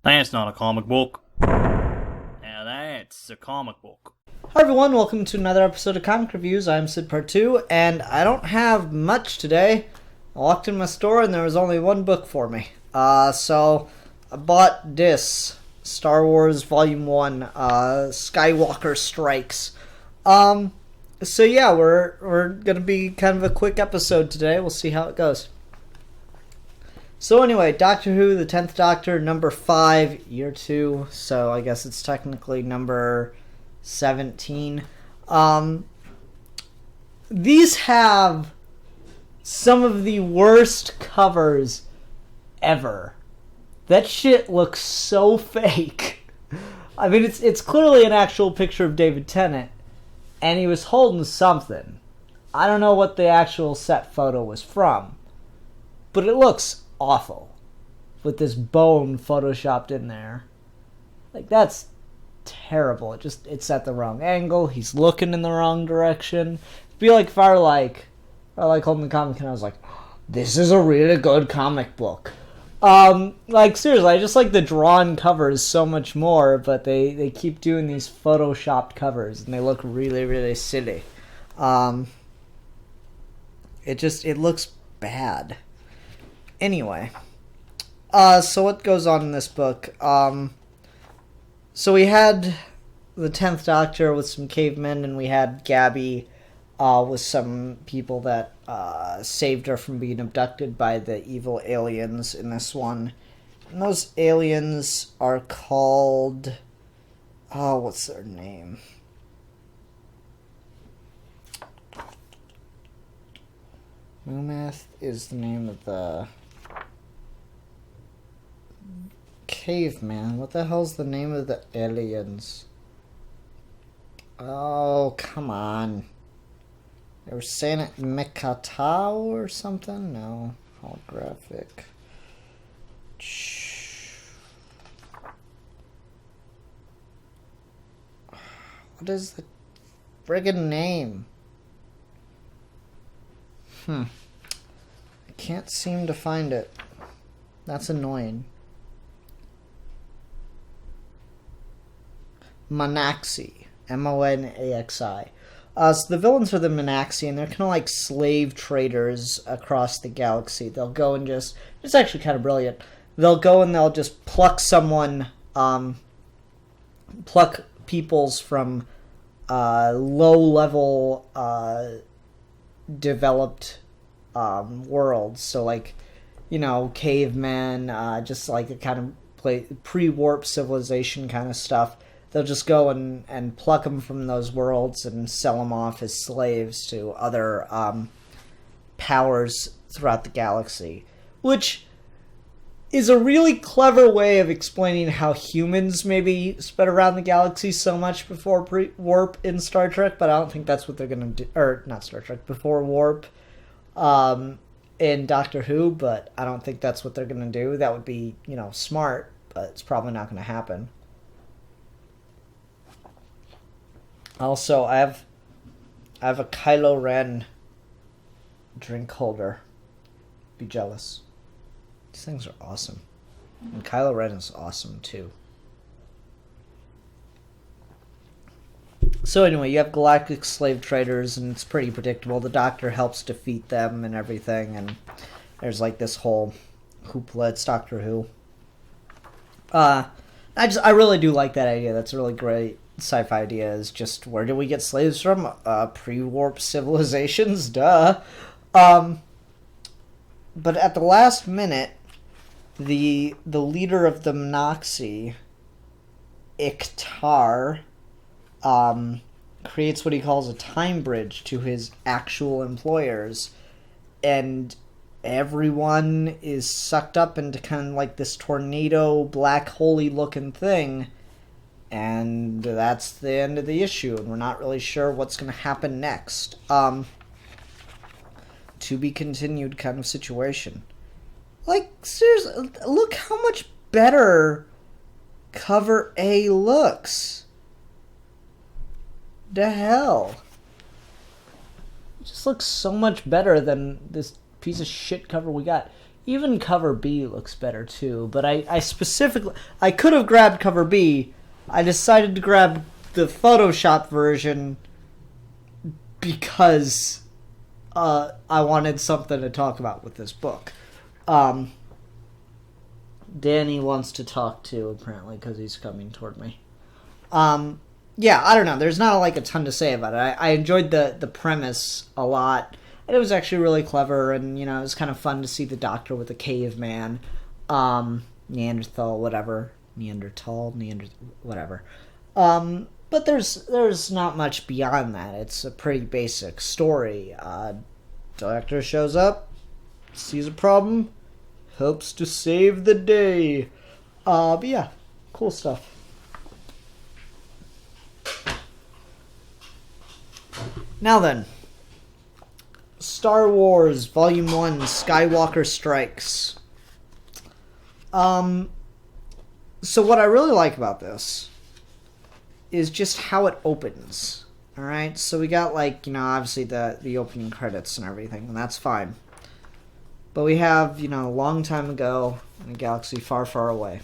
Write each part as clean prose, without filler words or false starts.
That's not a comic book. Now that's a comic book. Hi everyone, welcome to another episode of Comic Reviews. I'm Sid Part 2, and I don't have much today. I walked in my store and there was only one book for me. So I bought this, Star Wars Volume 1, Skywalker Strikes. So yeah, we're gonna be kind of a quick episode today. We'll see how it goes. So anyway, Doctor Who, the 10th Doctor, number 5, year 2. So I guess it's technically number 17. These have some of the worst covers ever. That shit looks so fake. I mean, it's clearly an actual picture of David Tennant, and he was holding something. I don't know what the actual set photo was from, but it looks awful with this bone photoshopped in there. Like, that's terrible. It's at the wrong angle. He's looking in the wrong direction. It'd be like if I were like holding the comic and I was like, this is a really good comic book. Like, seriously, I just like the drawn covers so much more, but they keep doing these photoshopped covers and they look really, really silly. It looks bad. Anyway, so what goes on in this book? So we had the 10th Doctor with some cavemen, and we had Gabby with some people that saved her from being abducted by the evil aliens in this one. And those aliens are called... Oh, what's their name? Mumath is the name of the... Caveman. What the hell's the name of the aliens? Oh, come on. They were saying it Mekatau or something? No. Holographic. What is the friggin' name? I can't seem to find it. That's annoying. Monaxi. Monaxi. So the villains are the Monaxi, and they're kind of like slave traders across the galaxy. They'll go and just... It's actually kind of brilliant. They'll go and they'll just pluck someone... pluck peoples from low-level developed worlds. So, like, you know, cavemen, just like a kind of pre-warp civilization kind of stuff. They'll just go and pluck them from those worlds and sell them off as slaves to other powers throughout the galaxy. Which is a really clever way of explaining how humans maybe spread around the galaxy so much before warp in Star Trek, but I don't think that's what they're going to do. Or, not Star Trek, before warp in Doctor Who, but I don't think that's what they're going to do. That would be, you know, smart, but it's probably not going to happen. Also, I have a Kylo Ren drink holder. Be jealous. These things are awesome. And Kylo Ren is awesome, too. So anyway, you have galactic slave traders, and it's pretty predictable. The Doctor helps defeat them and everything, and there's like this whole hoopla. It's Doctor Who. I really do like that idea. That's a really great sci-fi idea. Is just, where do we get slaves from? Pre-warp civilizations, duh. But at the last minute, the leader of the Monaxi, Iktar, creates what he calls a time bridge to his actual employers, and everyone is sucked up into kind of like this tornado, black hole-y looking thing. And that's the end of the issue, and we're not really sure what's going to happen next. To be continued kind of situation. Like, seriously, look how much better cover A looks. The hell? It just looks so much better than this piece of shit cover we got. Even cover B looks better too, but I specifically... I could have grabbed cover B. I decided to grab the Photoshop version because I wanted something to talk about with this book. Danny wants to talk too, apparently, because he's coming toward me. Yeah, I don't know. There's not like a ton to say about it. I enjoyed the premise a lot. And it was actually really clever, and you know, it was kind of fun to see the Doctor with a caveman, Neanderthal, whatever, whatever. But there's not much beyond that. It's a pretty basic story. Doctor shows up, sees a problem, helps to save the day. But yeah, cool stuff. Now then, Star Wars Volume 1, Skywalker Strikes. So what I really like about this is just how it opens. Alright, so we got, like, you know, obviously the opening credits and everything, and that's fine. But we have, you know, a long time ago in a galaxy far, far away.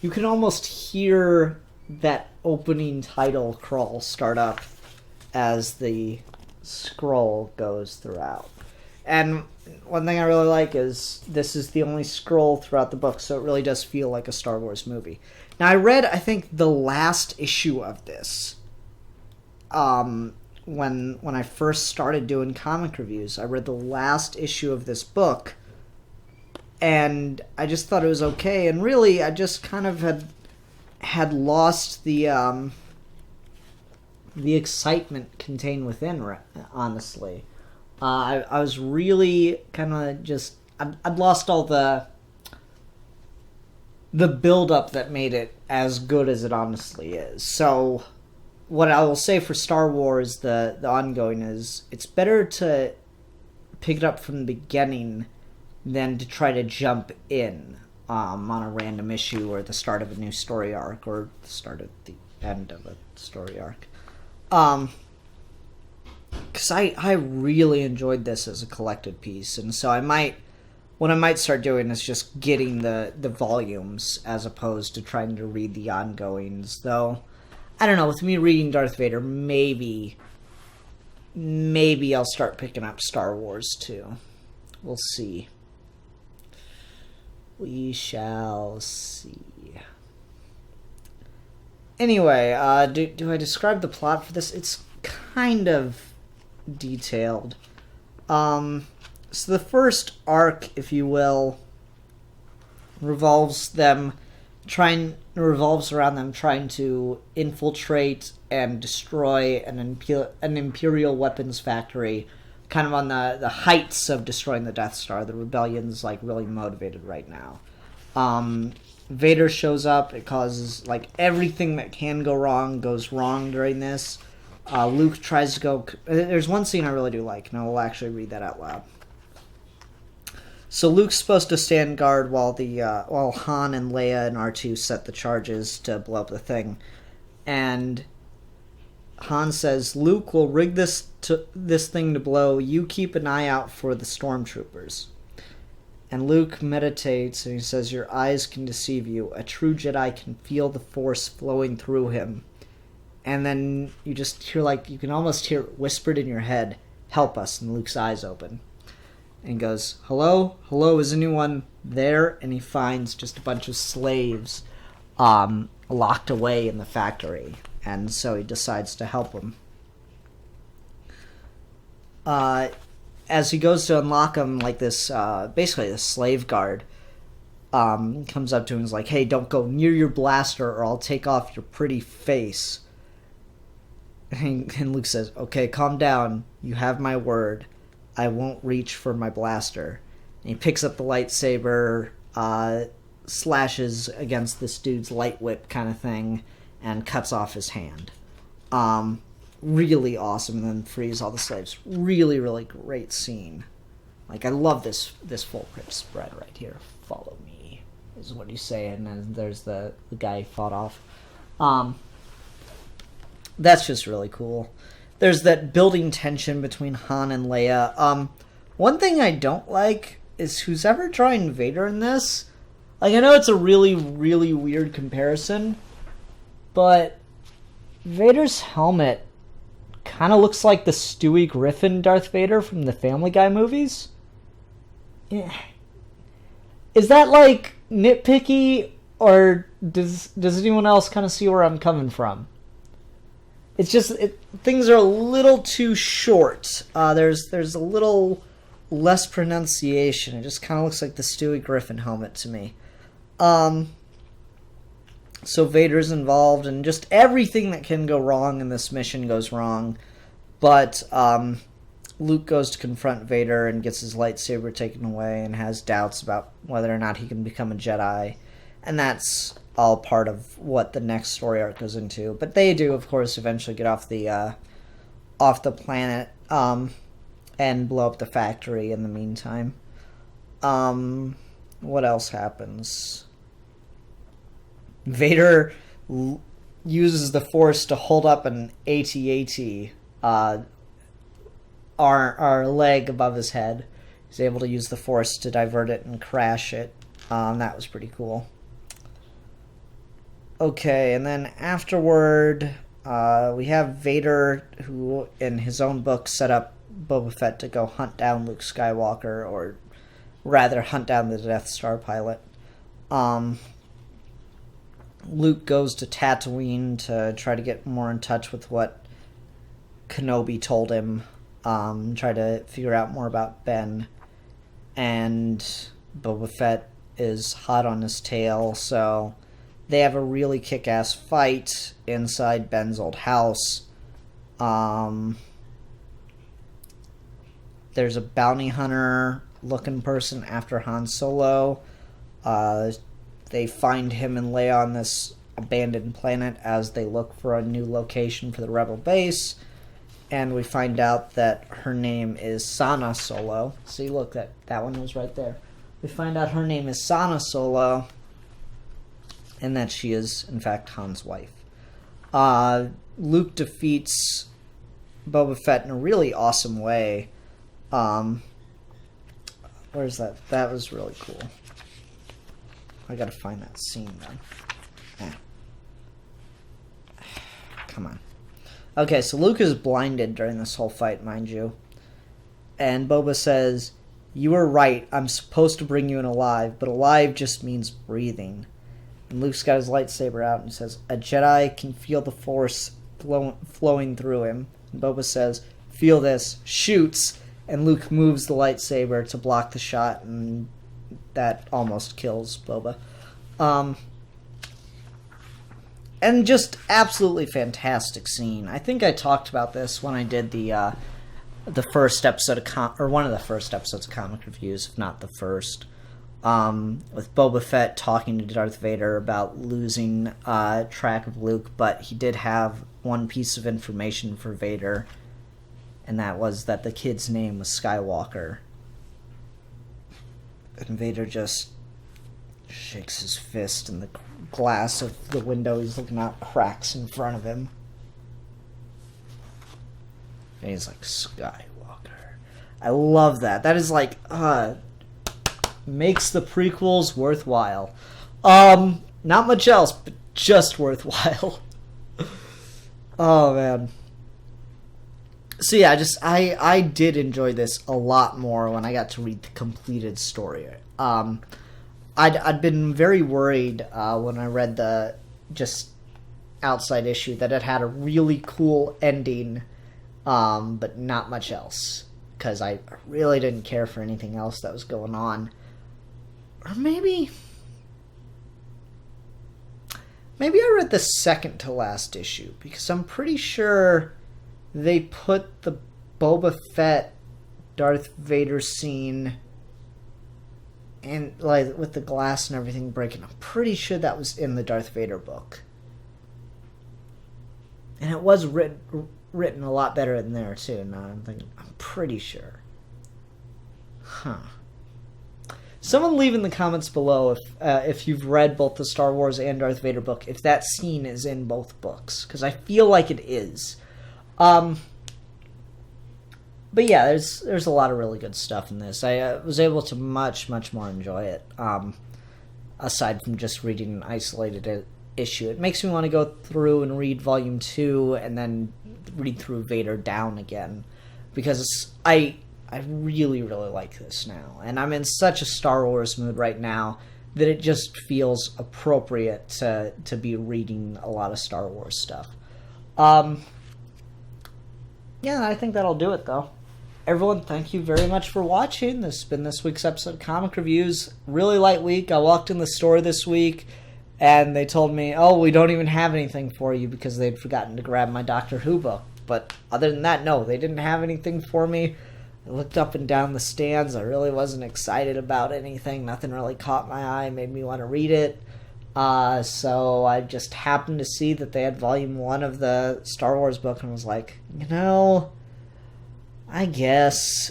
You can almost hear that opening title crawl start up as the scroll goes throughout. And one thing I really like is this is the only scroll throughout the book, so it really does feel like a Star Wars movie. Now, I read, I think, the last issue of this when I first started doing comic reviews. I read the last issue of this book, and I just thought it was okay, and really, I just kind of had lost the excitement contained within, honestly. I was really kind of just... I'd lost all the build-up that made it as good as it honestly is. So, what I will say for Star Wars, the ongoing, is it's better to pick it up from the beginning than to try to jump in on a random issue or the start of a new story arc or the start of the end of a story arc. Because I really enjoyed this as a collected piece, and so what I might start doing is just getting the volumes as opposed to trying to read the ongoings, though I don't know, with me reading Darth Vader, maybe I'll start picking up Star Wars too. We'll see. We shall see. Anyway, do I describe the plot for this? It's kind of detailed. So the first arc, if you will, revolves around them trying to infiltrate and destroy an Imperial weapons factory, kind of on the heights of destroying the Death Star. The rebellion's like really motivated right now. Vader shows up. It causes, like, everything that can go wrong goes wrong during this. Luke tries to go... There's one scene I really do like, and I will actually read that out loud. So Luke's supposed to stand guard while Han and Leia and R2 set the charges to blow up the thing. And Han says, Luke will rig this thing to blow. You keep an eye out for the stormtroopers. And Luke meditates, and he says, your eyes can deceive you. A true Jedi can feel the Force flowing through him. And then you just hear, like, you can almost hear it whispered in your head, help us, and Luke's eyes open. And he goes, hello? Hello, is anyone there? And he finds just a bunch of slaves locked away in the factory. And so he decides to help them. As he goes to unlock them, like this, basically the slave guard comes up to him and is like, hey, don't go near your blaster or I'll take off your pretty face. And Luke says, okay, calm down. You have my word. I won't reach for my blaster. And he picks up the lightsaber, slashes against this dude's light whip kind of thing, and cuts off his hand. Really awesome, and then frees all the slaves. Really, really great scene. Like, I love this full crypt spread right here. Follow me, is what he's saying, and then there's the guy he fought off. That's just really cool. there's that building tension between Han and Leia. One thing I don't like is who's ever drawing Vader in this. Like, I know it's a really, really weird comparison, but Vader's helmet kind of looks like the Stewie Griffin Darth Vader from the Family Guy movies. Yeah. Is that, like, nitpicky, or does anyone else kind of see where I'm coming from? It's just, things are a little too short. There's a little less pronunciation. It just kind of looks like the Stewie Griffin helmet to me. So Vader's involved, and just everything that can go wrong in this mission goes wrong. But Luke goes to confront Vader and gets his lightsaber taken away and has doubts about whether or not he can become a Jedi. And that's all part of what the next story arc goes into. But they do, of course, eventually get off the planet and blow up the factory in the meantime. What else happens? Vader uses the Force to hold up an AT-AT, our leg above his head. He's able to use the Force to divert it and crash it. That was pretty cool. Okay, and then afterward, we have Vader, who in his own book set up Boba Fett to go hunt down Luke Skywalker, or rather hunt down the Death Star pilot. Luke goes to Tatooine to try to get more in touch with what Kenobi told him, try to figure out more about Ben, and Boba Fett is hot on his tail, so they have a really kick-ass fight inside Ben's old house. There's a bounty hunter looking person after Han Solo. They find him and Leia on this abandoned planet as they look for a new location for the Rebel base. And we find out that her name is Sana Solo. See, look, that one was right there. We find out her name is Sana Solo, and that she is, in fact, Han's wife. Luke defeats Boba Fett in a really awesome way. Where's that? That was really cool. I gotta find that scene, though. Come on. Okay, so Luke is blinded during this whole fight, mind you. And Boba says, "You were right, I'm supposed to bring you in alive, but alive just means breathing." And Luke's got his lightsaber out and says, "A Jedi can feel the Force flowing through him." And Boba says, "Feel this," shoots, and Luke moves the lightsaber to block the shot, and that almost kills Boba. And just absolutely fantastic scene. I think I talked about this when I did the first episode of one of the first episodes of Comic Reviews, if not the first, with Boba Fett talking to Darth Vader about losing track of Luke, but he did have one piece of information for Vader, and that was that the kid's name was Skywalker. And Vader just shakes his fist, and the glass of the window he's looking out cracks in front of him. And he's like, "Skywalker." I love that. That is like, makes the prequels worthwhile. Not much else, but just worthwhile. Oh, man. So yeah, I did enjoy this a lot more when I got to read the completed story. I'd been very worried when I read the just outside issue that it had a really cool ending, but not much else, because I really didn't care for anything else that was going on. Or maybe I read the second to last issue, because I'm pretty sure they put the Boba Fett Darth Vader scene, and like with the glass and everything breaking, I'm pretty sure that was in the Darth Vader book. And it was written a lot better than there too. Now I'm thinking, I'm pretty sure. Huh. Someone leave in the comments below if you've read both the Star Wars and Darth Vader book, if that scene is in both books, because I feel like it is. But yeah, there's a lot of really good stuff in this. I was able to much more enjoy it. Aside from just reading an isolated issue, it makes me want to go through and read Volume 2 and then read through Vader Down again, because I really like this now, and I'm in such a Star Wars mood right now that it just feels appropriate to be reading a lot of Star Wars stuff. Yeah, I think that'll do it, though. Everyone, thank you very much for watching. This has been this week's episode of Comic Reviews. Really light week. I walked in the store this week, and they told me, oh, we don't even have anything for you, because they'd forgotten to grab my Doctor Who book. But other than that, no, they didn't have anything for me. I looked up and down the stands. I really wasn't excited about anything. Nothing really caught my eye, made me want to read it. So I just happened to see that they had Volume 1 of the Star Wars book and was like, I guess.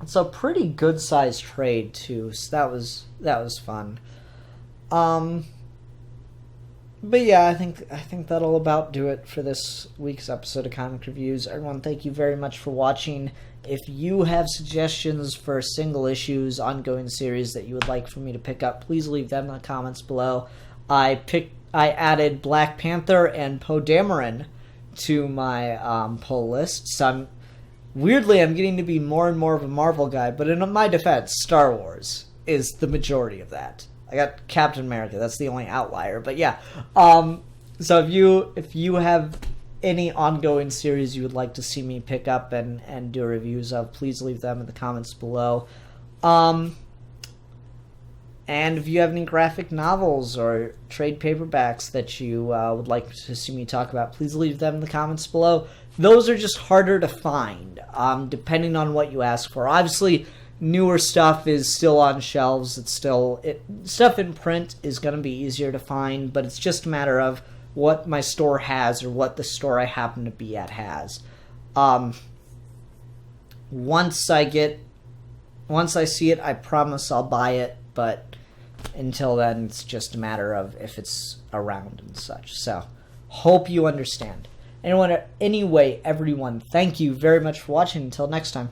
It's a pretty good sized trade too, so that was fun. But yeah, I think that'll about do it for this week's episode of Comic Reviews. Everyone, thank you very much for watching. If you have suggestions for single issues, ongoing series that you would like for me to pick up, please leave them in the comments below. I added Black Panther and Poe Dameron to my pull list. So I'm getting to be more and more of a Marvel guy, but in my defense, Star Wars is the majority of that. I got Captain America, that's the only outlier, but yeah. So if you have any ongoing series you would like to see me pick up and do reviews of, please leave them in the comments below. And if you have any graphic novels or trade paperbacks that you would like to see me talk about, please leave them in the comments below. Those are just harder to find, depending on what you ask for. Obviously, newer stuff is still on shelves. Stuff in print is going to be easier to find, but it's just a matter of what my store has or what the store I happen to be at has. Once I see it, I promise I'll buy it, but until then, it's just a matter of if it's around and such. So, hope you understand. Anyway, everyone, thank you very much for watching. Until next time.